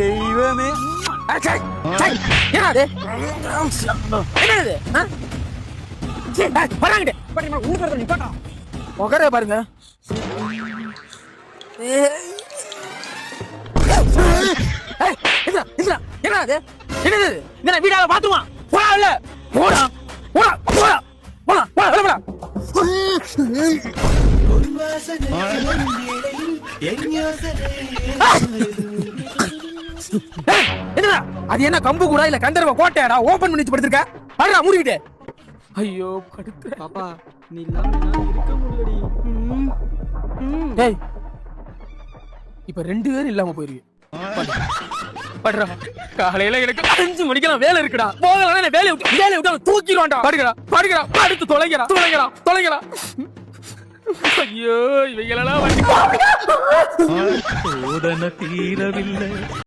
தெய்வமே. என்னது உகரே பாருங்க. என்னது என்னது என்ன வீடால பாத்துமா போடா இல்ல போடா போடா போடா போடா போடா போடா. என்னடா அது என்ன கம்பு கூட இல்ல கந்தர்வ கோட்டையாடா ஓபன் பண்ணி படுத்துருக்க பாருடா மூடிக்கிட்டு. ஐயோ படுத்து பாப்பா நீ இல்லாம என்னால இருக்க முடியலடி. டேய் இப்ப 2 பேரும் இல்லாம போயிருவீங்க. படுறா காலையில எனக்கு 5 மணிக்கெல்லாம் வேலை இருக்குடா. போகலாம் வேலையை விட்டு தூக்கிடுவான்டா. படுகிறா படுகிறா படுத்து தொலைகிறா தொலைகிறா தொலைகிறா. ஐயோ இவைகளெல்லாம் தீரவில்லை.